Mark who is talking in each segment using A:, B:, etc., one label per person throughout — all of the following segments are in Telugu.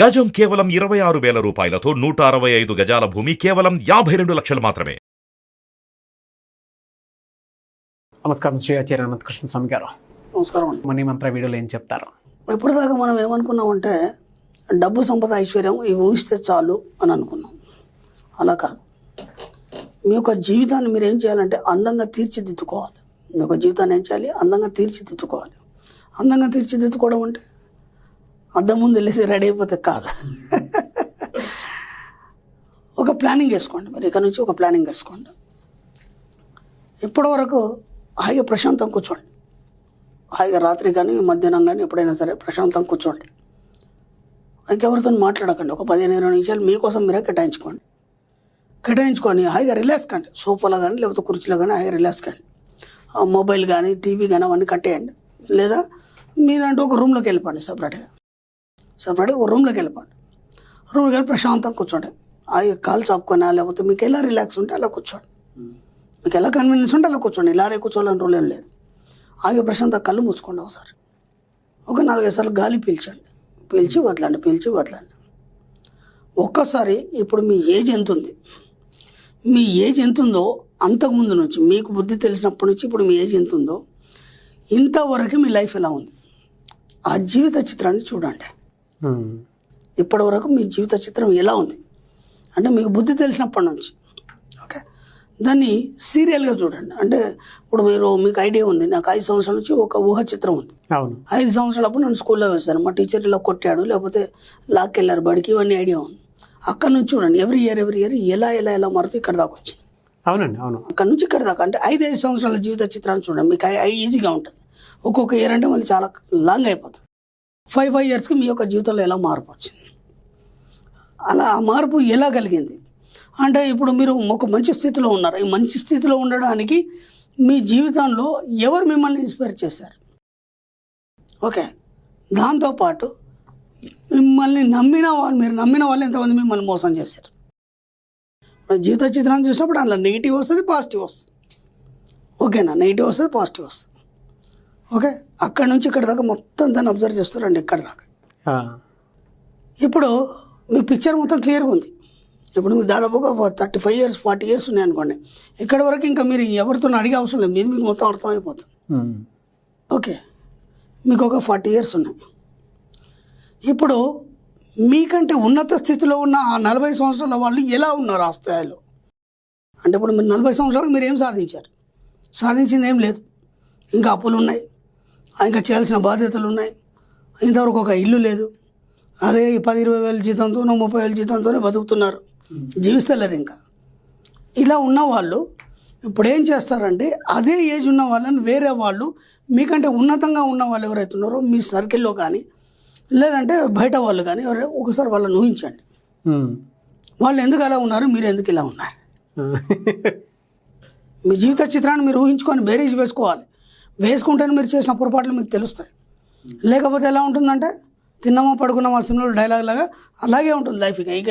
A: గజం కేవలం 26,000 రూపాయలతో 165 గజాల భూమి కేవలం 52 లక్షలు మాత్రమే.
B: నమస్కారం శ్రీ ఆచార్య అనంతకృష్ణ స్వామి గారు.
C: నమస్కారం.
B: మనీ మంత్ర వీడియోలో ఏం చెప్తారు?
C: ఇప్పటిదాకా మనం ఏమనుకున్నామంటే డబ్బు, సంపద, ఐశ్వర్యం ఇవి ఊహిస్తే చాలు అని అనుకున్నాం. అలా కాదు. మీ యొక్క జీవితాన్ని మీరు ఏం చేయాలంటే అందంగా తీర్చిదిద్దుకోవాలి. మీ యొక్క జీవితాన్ని ఏం చేయాలి? అందంగా తీర్చిదిద్దుకోవాలి. అందంగా తీర్చిదిద్దుకోవడం అంటే అద్దం ముందు వెళ్ళేసి రెడీ అయిపోతే కాదు. ఒక ప్లానింగ్ వేసుకోండి. మరి ఇక్కడ నుంచి ఒక ప్లానింగ్ వేసుకోండి. ఇప్పటి వరకు హాయిగా ప్రశాంతం కూర్చోండి. హాయిగా రాత్రి కానీ మధ్యాహ్నం కానీ ఎప్పుడైనా సరే ప్రశాంతం కూర్చోండి. ఇంకెవరితో మాట్లాడకండి. ఒక 15-20 నిమిషాలు మీకోసం మీరే కేటాయించుకొని హాయిగా రిలాక్స్ కండి. సోఫాలో కానీ లేకపోతే కుర్చీలో కానీ హాయిగా రిలాక్స్ కండి. మొబైల్ కానీ టీవీ కానీ అవన్నీ కట్టేయండి. లేదా మీరంటూ ఒక రూమ్లోకి వెళ్ళిపోండి. సపరేట్గా ఒక రూమ్లోకి వెళ్ళిపోండి. రూమ్లోకి వెళ్ళి ప్రశాంతంగా కూర్చోండి. హాయిగా కాలు చాపుకొని లేకపోతే మీకు ఎలా రిలాక్స్ ఉంటే అలా కూర్చోండి. మీకు ఎలా కన్వీనియన్స్ ఉంటే అలా కూర్చోండి. ఇలానే కూర్చోవాలని రూల్ ఏం లేదు. హాయిగా ప్రశాంతంగా కళ్ళు మూసుకోండి. ఒకసారి ఒక 4-5 సార్లు గాలి పీల్చండి. పీల్చి వదలండి. ఒక్కసారి ఇప్పుడు మీ ఏజ్ ఎంత ఉంది? మీ ఏజ్ ఎంత ఉందో అంతకుముందు నుంచి మీకు బుద్ధి తెలిసినప్పటి నుంచి ఇప్పుడు మీ ఏజ్ ఎంత ఉందో ఇంతవరకు మీ లైఫ్ ఎలా ఉంది? ఆ జీవిత చిత్రాన్ని చూడండి. ఇప్పటి వరకు మీ జీవిత చిత్రం ఎలా ఉంది అంటే మీకు బుద్ధి తెలిసినప్పటి నుంచి. ఓకే, దాన్ని సీరియల్గా చూడండి. అంటే ఇప్పుడు మీకు ఐడియా ఉంది, నాకు 5 సంవత్సరాల నుంచి ఒక ఊహ చిత్రం ఉంది. 5 సంవత్సరాలప్పుడు నన్ను స్కూల్లో వేశాను, మా టీచర్ ఇలా కొట్టాడు, లేకపోతే లాక్కెళ్ళారు బడికి, ఇవన్నీ ఐడియా ఉంది. అక్కడ నుంచి చూడండి ఎవ్రీ ఇయర్ ఎలా మారుతూ ఇక్కడ దాకా వచ్చింది.
B: అవునండి, అవును.
C: అక్కడ నుంచి ఇక్కడ దాకా అంటే 5 సంవత్సరాల జీవిత చిత్రాన్ని చూడండి. మీకు ఈజీగా ఉంటుంది. ఒక్కొక్క ఇయర్ అంటే మళ్ళీ చాలా లాంగ్ అయిపోతుంది. 5 ఇయర్స్కి మీ యొక్క జీవితంలో ఎలా మార్పు వచ్చింది, అలా ఆ మార్పు ఎలా కలిగింది అంటే ఇప్పుడు మీరు ఒక మంచి స్థితిలో ఉన్నారు. ఈ మంచి స్థితిలో ఉండడానికి మీ జీవితంలో ఎవరు మిమ్మల్ని ఇన్స్పైర్ చేశారు? ఓకే, దాంతోపాటు మిమ్మల్ని మీరు నమ్మిన వాళ్ళు ఎంతమంది మిమ్మల్ని మోసం చేశారు? జీవిత చిత్రాన్ని చూసినప్పుడు అందులో నెగిటివ్ వస్తుంది, పాజిటివ్ వస్తుంది. ఓకేనా? నెగిటివ్ వస్తుంది, పాజిటివ్ వస్తుంది. ఓకే, అక్కడి నుంచి ఇక్కడ దాకా మొత్తం దాన్ని అబ్జర్వ్ చేస్తారండి. ఇక్కడ దాకా ఇప్పుడు మీ పిక్చర్ మొత్తం క్లియర్గా ఉంది. ఇప్పుడు మీకు దాదాపుగా 35 ఇయర్స్ 40 ఇయర్స్ ఉన్నాయి అనుకోండి. ఇక్కడ వరకు ఇంకా మీరు ఎవరితో అడిగే అవసరం లేదు. మీకు మొత్తం అర్థమైపోతుంది. ఓకే, మీకు ఒక 40 ఇయర్స్ ఉన్నాయి. ఇప్పుడు మీకంటే ఉన్నత స్థితిలో ఉన్న ఆ 40 సంవత్సరాల వాళ్ళు ఎలా ఉన్నారు ఆ స్థాయిలో అంటే ఇప్పుడు మీరు 40 సంవత్సరాలకు మీరు ఏం సాధించారు? సాధించింది ఏం లేదు. ఇంకా అప్పులు ఉన్నాయి, ఇంకా చేయాల్సిన బాధ్యతలు ఉన్నాయి, ఇంతవరకు ఒక ఇల్లు లేదు. అదే 10-20 వేల జీతంతోనో 30 వేల జీతంతోనే బతుకుతున్నారు, జీవిస్తలేరు. ఇంకా ఇలా ఉన్న వాళ్ళు ఇప్పుడు ఏం చేస్తారంటే అదే ఏజ్ ఉన్న వాళ్ళని వేరే వాళ్ళు మీకంటే ఉన్నతంగా ఉన్న వాళ్ళు ఎవరైతే ఉన్నారో మీ సర్కిల్లో కానీ లేదంటే బయట వాళ్ళు కానీ ఎవరైనా ఒకసారి వాళ్ళని ఊహించండి. వాళ్ళు ఎందుకు అలా ఉన్నారు, మీరు ఎందుకు ఇలా ఉన్నారు? మీ జీవిత చిత్రాన్ని మీరు ఊహించుకొని బేరీజ్ వేసుకుంటేనే మీరు చేసిన పొరపాట్లు మీకు తెలుస్తాయి. లేకపోతే ఎలా ఉంటుందంటే తిన్నామో పడుకున్నామా సినిమాలో డైలాగ్ లాగా అలాగే ఉంటుంది లైఫ్. ఇక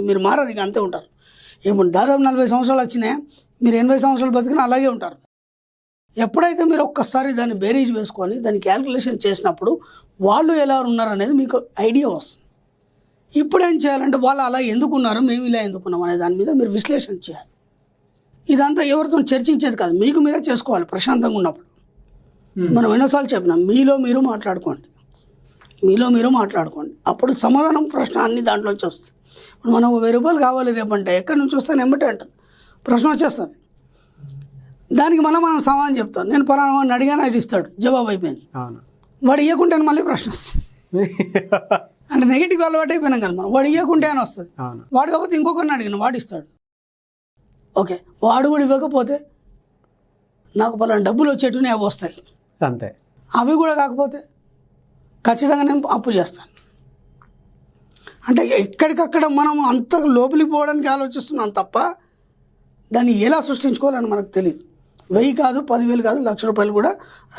C: మీరు మారారు, ఇక అంతే ఉంటారు. ఇప్పుడు దాదాపు 40 సంవత్సరాలు వచ్చినాయి, మీరు 80 సంవత్సరాలు బతికినా అలాగే ఉంటారు. ఎప్పుడైతే మీరు ఒక్కసారి దాన్ని బేరీజ్ వేసుకొని దాన్ని క్యాల్కులేషన్ చేసినప్పుడు వాళ్ళు ఎలా ఉన్నారు అనేది మీకు ఐడియా వస్తుంది. ఇప్పుడు ఏం చేయాలంటే వాళ్ళు అలా ఎందుకున్నారు, మేము ఇలా ఎందుకున్నాం అనే దాని మీద మీరు విశ్లేషణ చేయాలి. ఇదంతా ఎవరితో చర్చించేది కాదు, మీకు మీరే చేసుకోవాలి ప్రశాంతంగా ఉన్నప్పుడు. మనం ఎన్నోసార్లు చెప్పినాం, మీలో మీరు మాట్లాడుకోండి. అప్పుడు సమాధానం ప్రశ్న అన్ని దాంట్లోంచి వస్తుంది. ఇప్పుడు మనం 1000 రూపాయలు కావాలి రేపంటే ఎక్కడి నుంచి వస్తాను ఏమంటే అంటుంది, ప్రశ్న వచ్చేస్తుంది. దానికి మనం సమాధానం చెప్తాం. నేను పలానా వాడిని అడిగాను, అది ఇస్తాడు, జవాబు అయిపోయింది. వాడు ఇవ్వకుంటే మళ్ళీ ప్రశ్న వస్తుంది. అంటే నెగిటివ్ అలవాటు అయిపోయినాం కదా మనం. వాడు ఇవ్వకుంటే అని వస్తుంది. వాడు కాకపోతే ఇంకొకరిని అడిగిన వాడు ఇస్తాడు. ఓకే, వాడు కూడా ఇవ్వకపోతే నాకు పలానా డబ్బులు వచ్చేట్టునే అవి వస్తాయి
B: అంతే.
C: అవి కూడా కాకపోతే ఖచ్చితంగా నేను అప్పు చేస్తాను. అంటే ఎక్కడికక్కడ మనం అంత లోపలికి పోవడానికి ఆలోచిస్తున్నాం తప్ప దాన్ని ఎలా సృష్టించుకోవాలని మనకు తెలియదు. 1000 కాదు, 10,000 కాదు, 1,00,000 రూపాయలు కూడా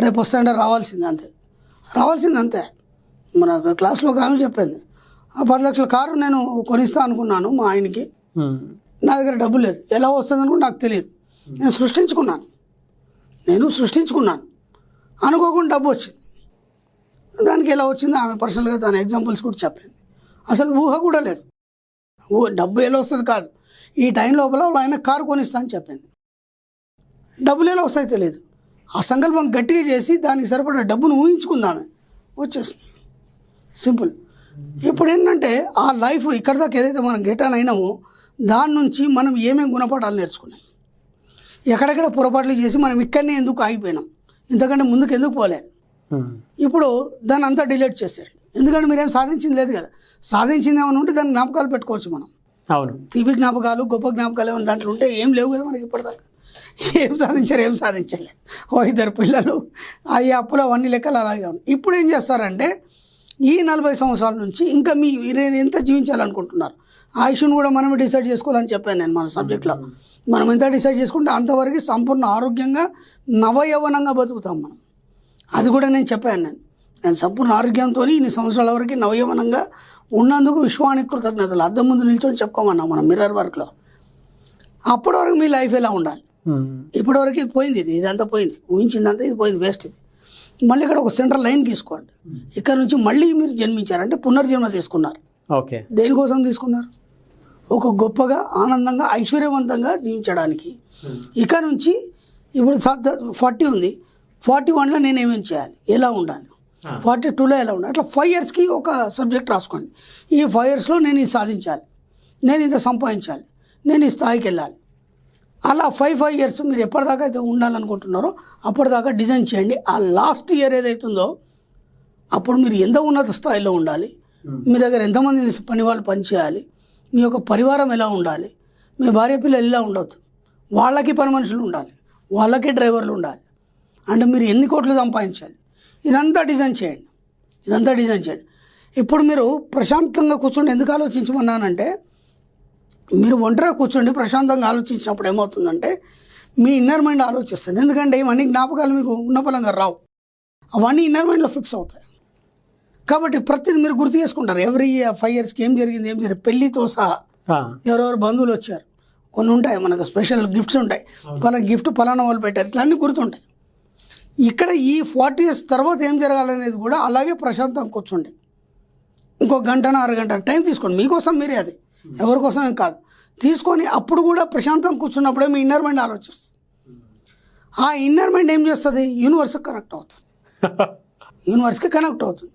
C: రేపు వస్తాయంటే రావాల్సింది అంతే. మన క్లాస్లో ఒక ఆమె చెప్పింది, 10 లక్షల కారు నేను కొనిస్తా అనుకున్నాను మా ఆయనకి, నా దగ్గర డబ్బు లేదు, ఎలా వస్తుంది అనుకుంటే నాకు తెలియదు. నేను సృష్టించుకున్నాను అనుకోకుండా డబ్బు వచ్చింది. దానికి ఎలా వచ్చిందో ఆమె పర్సనల్గా తన ఎగ్జాంపుల్స్ కూడా చెప్పింది. అసలు ఊహ కూడా లేదు. డబ్బు ఎలా వస్తుంది కాదు, ఈ టైం లోపల ఆయన కారు కొనిస్తా అని చెప్పింది. డబ్బులు ఎలా వస్తాయి తెలియదు. ఆ సంకల్పం గట్టిగా చేసి దానికి సరిపడా డబ్బును ఊహించుకుందామే, వచ్చేసింది. సింపుల్. ఇప్పుడు ఏంటంటే ఆ లైఫ్ ఇక్కడ దాకా ఏదైతే మనం గెటాన్ అయినామో దాని నుంచి మనం ఏమేమి గుణపాఠాలు నేర్చుకున్నాం, ఎక్కడెక్కడ పొరపాట్లు చేసి మనం ఇక్కడనే ఎందుకు ఆగిపోయినాం, ఇంతకంటే ముందుకు ఎందుకు పోలేదు. ఇప్పుడు దాన్ని అంతా డిలీట్ చేసేయండి. ఎందుకంటే మీరేం సాధించింది లేదు కదా. సాధించింది ఏమైనా ఉంటే దాన్ని జ్ఞాపకాలు పెట్టుకోవచ్చు మనం.
B: అవును,
C: తీపి జ్ఞాపకాలు, గొప్ప జ్ఞాపకాలు ఏమైనా దాంట్లో ఉంటే ఏం లేవు కదా మనకి ఇప్పటిదాకా. ఏం సాధించలేదు. ఓ 2 పిల్లలు, అవి అప్పులు, అవన్నీ లెక్కలు అలాగే ఉన్నాయి. ఇప్పుడు ఏం చేస్తారంటే ఈ 40 సంవత్సరాల నుంచి ఇంకా మీరు ఎంత జీవించాలనుకుంటున్నారు, ఆయుష్ను కూడా మనమే డిసైడ్ చేసుకోవాలని చెప్పాను నేను మన సబ్జెక్ట్లో. మనం ఎంత డిసైడ్ చేసుకుంటే అంతవరకు సంపూర్ణ ఆరోగ్యంగా నవయవనంగా బతుకుతాం మనం. అది కూడా నేను చెప్పాను. నేను సంపూర్ణ ఆరోగ్యంతో ఇన్ని సంవత్సరాల వరకు నవయవనంగా ఉన్నందుకు విశ్వానికి కృతజ్ఞతలు. అద్దం ముందు నిల్చొని చెప్పుకోమన్నా మనం మిర్రర్ వర్క్లో. అప్పటి వరకు మీ లైఫ్ ఎలా ఉండాలి. ఇప్పటివరకు ఇది పోయింది, ఇదంతా పోయింది, ఊహించిందంతా ఇది పోయింది, వేస్ట్ ఇది. మళ్ళీ ఇక్కడ ఒక సెంట్రల్ లైన్ తీసుకోండి. ఇక్కడ నుంచి మళ్ళీ మీరు జన్మించారంటే పునర్జన్మ తీసుకున్నారు.
B: ఓకే,
C: దేనికోసం తీసుకున్నారు? ఒక గొప్పగా, ఆనందంగా, ఐశ్వర్యవంతంగా జీవించడానికి. ఇక నుంచి ఇప్పుడు 40 ఉంది, 41లో నేను ఏమేమి చేయాలి, ఎలా ఉండాలి, 42లో ఎలా ఉండాలి, అట్లా 5 ఇయర్స్కి ఒక సబ్జెక్ట్ రాసుకోండి. ఈ 5 ఇయర్స్లో నేను ఇది సాధించాలి, నేను ఇంత సంపాదించాలి, నేను ఈ స్థాయికి వెళ్ళాలి. అలా 5 ఇయర్స్ మీరు ఎప్పటిదాకా అయితే ఉండాలనుకుంటున్నారో అప్పటిదాకా డిజైన్ చేయండి. ఆ లాస్ట్ ఇయర్ ఏదైతుందో అప్పుడు మీరు ఎంత ఉన్నత స్థాయిలో ఉండాలి, మీ దగ్గర ఎంతమంది పని వాళ్ళు పనిచేయాలి, మీ యొక్క పరివారం ఎలా ఉండాలి, మీ భార్య పిల్లలు ఎలా ఉండొద్దు, వాళ్ళకి పని మనుషులు ఉండాలి, వాళ్ళకి డ్రైవర్లు ఉండాలి, అంటే మీరు ఎన్ని కోట్లు సంపాదించాలి, ఇదంతా డిజైన్ చేయండి. ఇప్పుడు మీరు ప్రశాంతంగా కూర్చొని ఎందుకు ఆలోచించమన్నానంటే, మీరు ఒంటరిగా కూర్చోండి ప్రశాంతంగా ఆలోచించినప్పుడు ఏమవుతుందంటే మీ ఇన్నర్ మైండ్ ఆలోచిస్తుంది. ఎందుకంటే ఇవన్నీ జ్ఞాపకాలు మీకు ఉన్నపలంగా రావు, అవన్నీ ఇన్నర్ మైండ్లో ఫిక్స్ అవుతాయి. కాబట్టి ప్రతిదీ మీరు గుర్తు చేసుకుంటారు. ఎవ్రీ 5 ఇయర్స్కి ఏం జరిగింది, పెళ్ళితో సహా ఎవరెవరు బంధువులు వచ్చారు, కొన్ని ఉంటాయి మనకు స్పెషల్ గిఫ్ట్స్ ఉంటాయి, పలానా గిఫ్ట్ పలానా వాళ్ళు పెట్టారు, ఇట్లా అన్నీ గుర్తుంటాయి. ఇక్కడ ఈ 40 ఇయర్స్ తర్వాత ఏం జరగాలనేది కూడా అలాగే ప్రశాంతంగా కూర్చోండి. ఇంకో గంటన అరగంట టైం తీసుకోండి, మీకోసం మీరే, అది ఎవరి కోసమేం కాదు. తీసుకొని అప్పుడు కూడా ప్రశాంతంగా కూర్చున్నప్పుడే మీ ఇన్నర్ మైండ్ ఆలోచిస్తుంది. ఆ ఇన్నర్ మైండ్ ఏం చేస్తుంది, యూనివర్స్కి కనెక్ట్ అవుతుంది.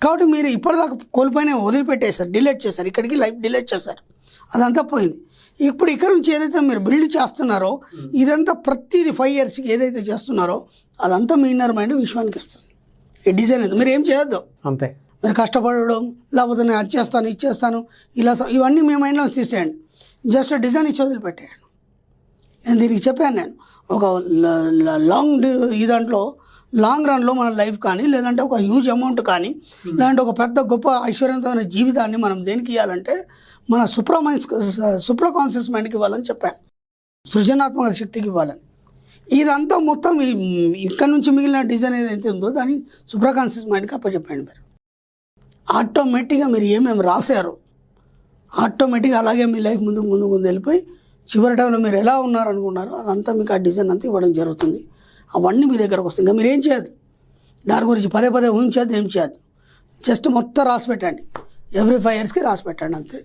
C: కాబట్టి మీరు ఇప్పటిదాకా కోల్పోయిన వదిలిపెట్టేశారు, డిలీట్ చేశారు, ఇక్కడికి లైఫ్ డిలీట్ చేశారు, అదంతా పోయింది. ఇప్పుడు ఇక్కడ నుంచి ఏదైతే మీరు బిల్డ్ చేస్తున్నారో ఇదంతా ప్రతిదీ 5 ఇయర్స్కి ఏదైతే చేస్తున్నారో అదంతా మీ ఇన్నర్ మైండ్ విశ్వానికి ఇస్తుంది. ఈ డిజైన్ అయితే మీరు ఏం చేయొద్దు,
B: అంతే.
C: మీరు కష్టపడడం, లేకపోతే నేను అది చేస్తాను ఇది చేస్తాను ఇలా ఇవన్నీ మీ మైండ్లో తీసేయండి. జస్ట్ డిజైన్ ఇచ్చి వదిలిపెట్టేయండి. నేను దీనికి చెప్పాను, నేను ఒక దాంట్లో లాంగ్ రన్లో మన లైఫ్ కానీ, లేదంటే ఒక హ్యూజ్ అమౌంట్ కానీ, లేదంటే ఒక పెద్ద గొప్ప ఐశ్వర్యవంతమైన జీవితాన్ని మనం దేనికి ఇవ్వాలంటే మన సూపర్ కాన్షియస్ మైండ్కి ఇవ్వాలని చెప్పాను, సృజనాత్మక శక్తికి ఇవ్వాలని. ఇదంతా మొత్తం ఇక్కడ నుంచి మిగిలిన డిజైన్ ఏదైతే ఉందో దాన్ని సూపర్ కాన్షియస్ మైండ్కి అప్పచెప్పండి. మీరు ఆటోమేటిక్గా మీరు ఏమేమి రాశారో ఆటోమేటిక్గా అలాగే మీ లైఫ్ ముందు వెళ్ళిపోయి చివరి టైంలో మీరు ఎలా ఉన్నారనుకున్నారో అదంతా మీకు ఆ డిజైన్ అంతా ఇవ్వడం జరుగుతుంది. అవన్నీ మీ దగ్గరకు వస్తుంది. ఇంకా మీరు ఏం చేయద్దు, దాని గురించి పదే ఊహించద్దు, ఏం చేయద్దు. జస్ట్ మొత్తం రాసి పెట్టండి, ఎవ్రీ 5 ఇయర్స్కి రాసి పెట్టండి అంతే.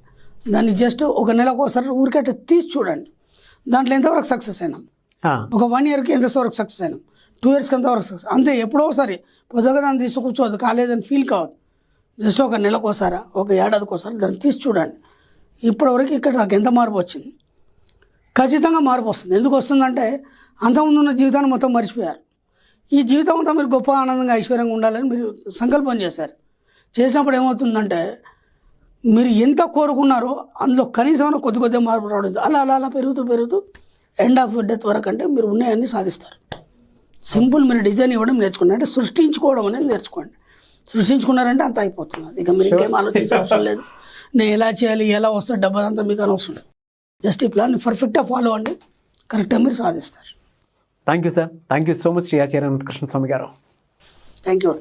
C: దాన్ని జస్ట్ ఒక నెలకు ఒకసారి ఊరికట్టు తీసి చూడండి, దాంట్లో ఎంతవరకు సక్సెస్ అయినాం, ఒక 1 ఇయర్కి ఎంతవరకు సక్సెస్ అయినాం, 2 ఇయర్స్కి ఎంతవరకు సక్సెస్, అంతే. ఎప్పుడో ఒకసారి పొద్దుగా దాన్ని తీసి కూర్చోవద్దు, కాలేదని ఫీల్ కావద్దు. జస్ట్ ఒక నెలకోసారా, ఒక ఏడాదికోసారి దాన్ని తీసి చూడండి. ఇప్పటివరకు ఇక్కడ నాకు ఎంత మార్పు వచ్చింది, ఖచ్చితంగా మార్పు వస్తుంది. ఎందుకు వస్తుందంటే అంతకుముందు ఉన్న జీవితాన్ని మొత్తం మర్చిపోయారు. ఈ జీవితం అంతా మీరు గొప్ప ఆనందంగా ఐశ్వర్యంగా ఉండాలని మీరు సంకల్పం చేశారు. చేసినప్పుడు ఏమవుతుందంటే మీరు ఎంత కోరుకున్నారో అందులో కనీసమైన కొద్దిగా మార్పు రావడం, అలా పెరుగుతూ ఎండ్ ఆఫ్ డెత్ వరకు అంటే మీరు ఉన్నాయన్నీ సాధిస్తారు. సింపుల్. మీరు డిజైన్ ఇవ్వడం నేర్చుకోండి, అంటే సృష్టించుకోవడం అనేది నేర్చుకోండి. సృష్టించుకున్నారంటే అంత అయిపోతుంది. ఇక మీరు ఇంకేం ఆలోచించే అవసరం లేదు, నేను ఎలా చేయాలి, ఎలా వస్తే డబ్బు అంతా మీకు అనవసరం లేదు. జస్ట్ ఈ ప్లాన్ని పర్ఫెక్ట్గా ఫాలో అవ్వండి, కరెక్ట్గా మీరు సాధిస్తారు.
B: Thank you sir, thank you so much Shri Acharya Anantakrishna Swami garu.
C: Thank you.